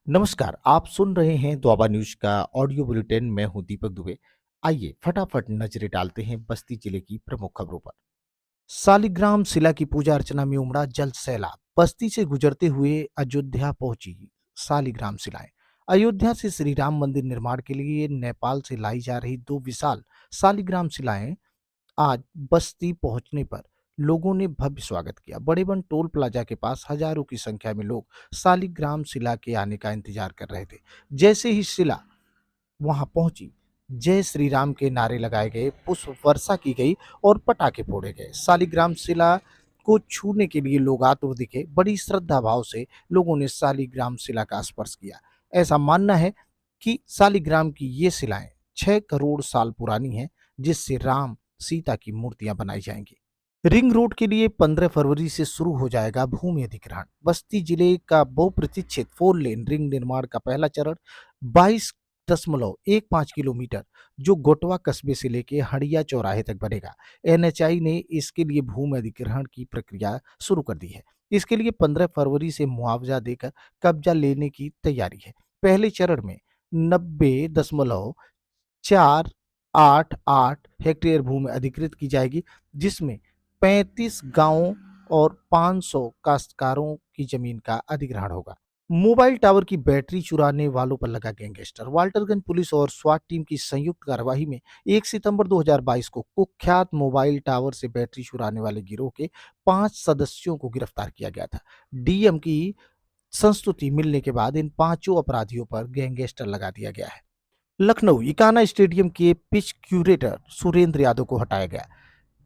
नमस्कार, आप सुन रहे हैं द्वाबा न्यूज का ऑडियो बुलेटिन। मैं हूं दीपक दुबे। आइए फटाफट नजरें डालते हैं बस्ती जिले की प्रमुख खबरों पर। सालिग्राम शिला की पूजा अर्चना में उमड़ा जल सैलाब। बस्ती से गुजरते हुए अयोध्या पहुंची सालिग्राम शिलाएं। अयोध्या से श्री राम मंदिर निर्माण के लिए नेपाल से लाई जा रही दो विशाल सालिग्राम शिलाएं आज बस्ती पहुंचने पर लोगों ने भव्य स्वागत किया। बड़े बन टोल प्लाजा के पास हजारों की संख्या में लोग सालिग्राम शिला के आने का इंतजार कर रहे थे। जैसे ही शिला वहां पहुंची, जय श्री राम के नारे लगाए गए, पुष्प वर्षा की गई और पटाखे फोड़े गए। सालिग्राम शिला को छूने के लिए लोग आतुर दिखे। बड़ी श्रद्धा भाव से लोगों ने सालिग्राम शिला का स्पर्श किया। ऐसा मानना है कि सालिग्राम की ये शिलाएं 6 करोड़ साल पुरानी हैं, जिससे राम सीता की मूर्तियां बनाई जाएंगी। रिंग रोड के लिए 15 फरवरी से शुरू हो जाएगा भूमि अधिग्रहण। बस्ती जिले का बहुप्रतीक्षित 4 लेन रिंग निर्माण का पहला चरण 22.15 किलोमीटर जो गोटवा कस्बे से लेकर हड़िया चौराहे तक बनेगा। एनएचआई ने इसके लिए भूमि अधिग्रहण की प्रक्रिया शुरू कर दी है। इसके लिए 15 फरवरी से मुआवजा देकर कब्जा लेने की तैयारी है। पहले चरण में 90.488 हेक्टेयर भूमि अधिकृत की जाएगी, जिसमें 35 गांवों और 500 काश्तकारों की जमीन का अधिग्रहण होगा। मोबाइल टावर की बैटरी चुराने वालों पर लगा गैंगस्टर। वाल्टरगंज पुलिस और स्वाट टीम की संयुक्त कार्रवाई में 1 सितंबर 2022 को कुख्यात मोबाइल टावर से बैटरी चुराने वाले गिरोह के 5 सदस्यों को गिरफ्तार किया गया था। डीएम की संस्तुति मिलने के बाद इन पांचों अपराधियों पर गैंगस्टर लगा दिया गया है। लखनऊ इकाना स्टेडियम के पिच क्यूरेटर सुरेंद्र यादव को हटाया गया।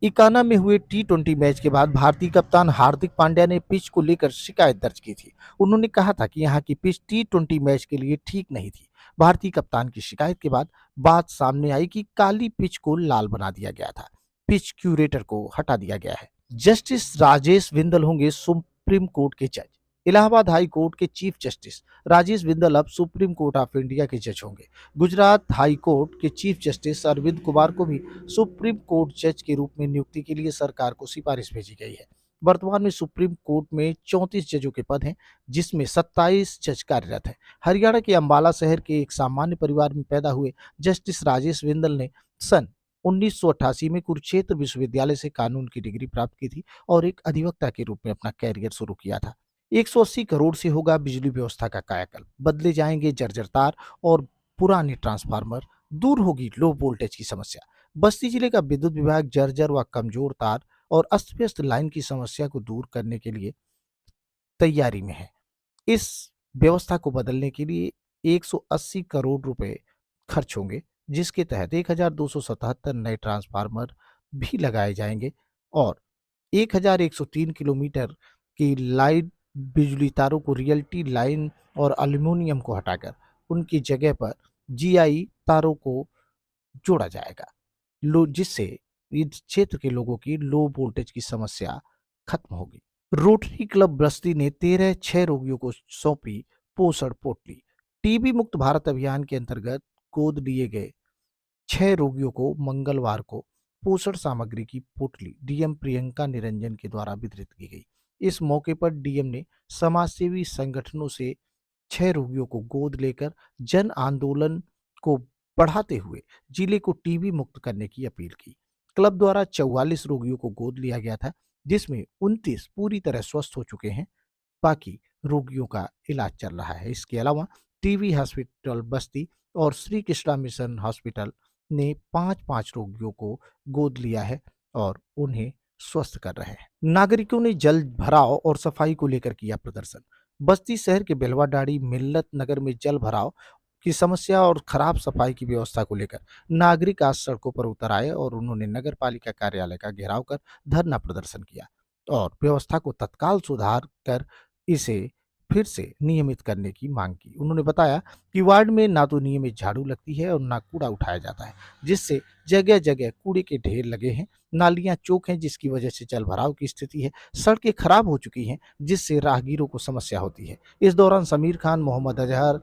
इकाना में हुए टी20 मैच के बाद भारतीय कप्तान हार्दिक पांड्या ने पिच को लेकर शिकायत दर्ज की थी। उन्होंने कहा था कि यहां की पिच टी20 मैच के लिए ठीक नहीं थी। भारतीय कप्तान की शिकायत के बाद बात सामने आई कि काली पिच को लाल बना दिया गया था। पिच क्यूरेटर को हटा दिया गया है। जस्टिस राजेश बिंदल होंगे सुप्रीम कोर्ट के जज। इलाहाबाद हाई कोर्ट के चीफ जस्टिस राजेश बिंदल अब सुप्रीम कोर्ट ऑफ इंडिया के जज होंगे। गुजरात हाई कोर्ट के चीफ जस्टिस अरविंद कुमार को भी सुप्रीम कोर्ट जज के रूप में नियुक्ति के लिए सरकार को सिफारिश भेजी गई है। वर्तमान में सुप्रीम कोर्ट में 34 जजों के पद हैं, जिसमें 27 जज कार्यरत हैं। हरियाणा के अंबाला शहर के एक सामान्य परिवार में पैदा हुए जस्टिस राजेश बिंदल ने सन 1988 में कुरुक्षेत्र विश्वविद्यालय से कानून की डिग्री प्राप्त की थी और एक अधिवक्ता के रूप में अपना कैरियर शुरू किया था। 180 करोड़ से होगा बिजली व्यवस्था का कायाकल्प। बदले जाएंगे जर्जर तार और पुराने ट्रांसफार्मर। दूर होगी लो वोल्टेज की समस्या। बस्ती जिले का विद्युत विभाग जर्जर व कमजोर तार और अस्त व्यस्त लाइन की समस्या को दूर करने के लिए तैयारी में है। इस व्यवस्था को बदलने के लिए 180 करोड़ रुपए खर्च होंगे, जिसके तहत 1277 नए ट्रांसफार्मर भी लगाए जाएंगे और 1103 किलोमीटर की लाइन बिजली तारों को रियल्टी लाइन और एल्यूमीनियम को हटाकर उनकी जगह पर जीआई तारों को जोड़ा जाएगा, लो जिससे इस क्षेत्र के लोगों की लो वोल्टेज की समस्या खत्म होगी। रोटरी क्लब बस्ती ने 13 रोगियों को सौंपी पोषण पोटली। टीबी मुक्त भारत अभियान के अंतर्गत गोद लिए गए 6 रोगियों को मंगलवार को पोषण सामग्री की पोटली डीएम प्रियंका निरंजन के द्वारा वितरित की गई। इस मौके पर डीएम ने समाजसेवी संगठनों से 6 रोगियों को गोद लेकर जन आंदोलन को बढ़ाते हुए जिले को टीबी मुक्त करने की अपील की। क्लब द्वारा 44 रोगियों को गोद लिया गया था, जिसमें 29 पूरी तरह स्वस्थ हो चुके हैं। बाकी रोगियों का इलाज चल रहा है। इसके अलावा टीबी हॉस्पिटल बस्ती और श्री कृष्णा मिशन हॉस्पिटल ने 5-5 रोगियों को गोद लिया है और उन्हें स्वस्थ कर रहे हैं। नागरिकों ने जल भराव और सफाई को लेकर किया प्रदर्शन। बस्ती शहर के बेलवाडाड़ी मिल्लत नगर में जल भराव की समस्या और खराब सफाई की व्यवस्था को लेकर नागरिक आज सड़कों पर उतर आए और उन्होंने नगर पालिका कार्यालय का घेराव कर धरना प्रदर्शन किया और व्यवस्था को तत्काल सुधार कर इसे फिर से नियमित करने की मांग की। उन्होंने बताया कि वार्ड में ना तो नियमित झाड़ू लगती है और ना कूड़ा उठाया जाता है, जिससे जगह जगह कूड़े के ढेर लगे हैं। नालियां चौक हैं, जिसकी वजह से जल भराव की स्थिति है। सड़कें खराब हो चुकी हैं, जिससे राहगीरों को समस्या होती है। इस दौरान समीर खान, मोहम्मद अजहर,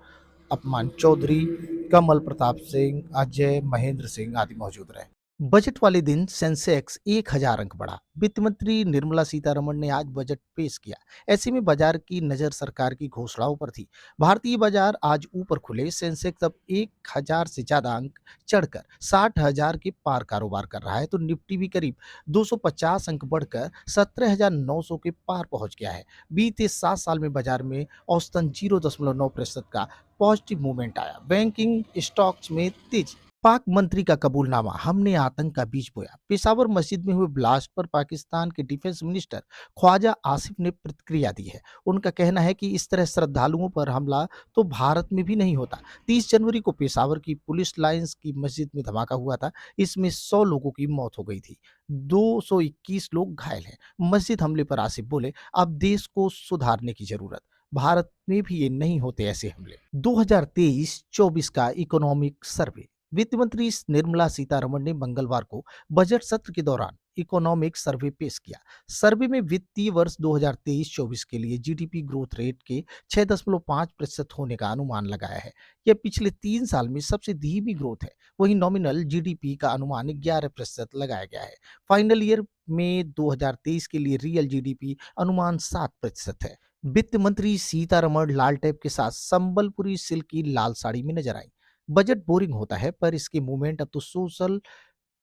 अपमान चौधरी, कमल प्रताप सिंह, अजय, महेंद्र सिंह आदि मौजूद रहे। बजट वाले दिन सेंसेक्स 1000 अंक बढ़ा। वित्त मंत्री निर्मला सीतारमण ने आज बजट पेश किया। ऐसे में बाजार की नजर सरकार की घोषणाओं पर थी। भारतीय बाजार आज ऊपर खुले। सेंसेक्स अब 1000 से ज्यादा अंक चढ़कर 60,000 के पार कारोबार कर रहा है, तो निफ्टी भी करीब 250 अंक बढ़कर 17,900 के पार पहुंच गया है। बीते 7 साल में बाजार में औसतन 0.9% का पॉजिटिव मूवमेंट आया। बैंकिंग स्टॉक्स में तेजी। पाक मंत्री का कबूलनामा, हमने आतंक का बीज बोया। पेशावर मस्जिद में हुए ब्लास्ट पर पाकिस्तान के डिफेंस मिनिस्टर ख्वाजा आसिफ ने प्रतिक्रिया दी है। उनका कहना है कि इस तरह श्रद्धालुओं पर हमला तो भारत में भी नहीं होता। 30 जनवरी को पेशावर की पुलिस लाइंस की मस्जिद में धमाका हुआ था। इसमें 100 लोगों की मौत हो गई थी, 221 लोग घायल हैं। मस्जिद हमले पर आसिफ बोले, अब देश को सुधारने की जरूरत। भारत में भी ये नहीं होते ऐसे हमले। 2023-24 का इकोनॉमिक सर्वे। वित्त मंत्री निर्मला सीतारमण ने मंगलवार को बजट सत्र के दौरान इकोनॉमिक सर्वे पेश किया। सर्वे में वित्तीय वर्ष 2023-24 के लिए जीडीपी ग्रोथ रेट के 6.5% होने का अनुमान लगाया है। यह पिछले 3 साल में सबसे धीमी ग्रोथ है। वहीं नॉमिनल जीडीपी का अनुमान 11% लगाया गया है। फाइनल ईयर में 2023 के लिए रियल जीडीपी अनुमान 7% है। वित्त मंत्री सीतारमण लाल टेप के साथ संबलपुरी सिल्क की लाल साड़ी में नजर आई। बजट बोरिंग होता है, पर इसके मूवमेंट अब तो सोशल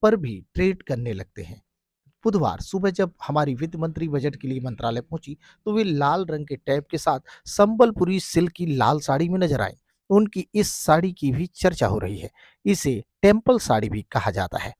पर भी ट्रेड करने लगते हैं। बुधवार सुबह जब हमारी वित्त मंत्री बजट के लिए मंत्रालय पहुंची, तो वे लाल रंग के टैब के साथ संबलपुरी सिल्क की लाल साड़ी में नजर आई। उनकी इस साड़ी की भी चर्चा हो रही है। इसे टेम्पल साड़ी भी कहा जाता है।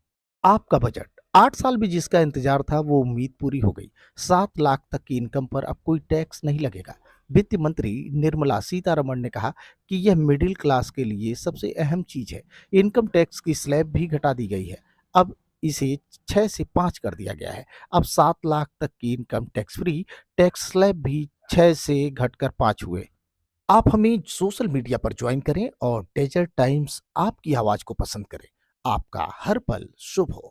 आपका बजट। 8 साल में जिसका इंतजार था वो उम्मीद पूरी हो गई। 7 लाख तक की इनकम पर अब कोई टैक्स नहीं लगेगा। वित्त मंत्री निर्मला सीतारमण ने कहा कि यह मिडिल क्लास के लिए सबसे अहम चीज है। इनकम टैक्स की स्लैब भी घटा दी गई है। अब इसे 6 से 5 कर दिया गया है। अब 7 लाख तक की income tax free. Tax slab भी 6 से घटकर 5 हुए। आप हमें सोशल मीडिया पर ज्वाइन करें और डेजर्ट टाइम्स आपकी आवाज को पसंद करें। आपका हर पल शुभ हो।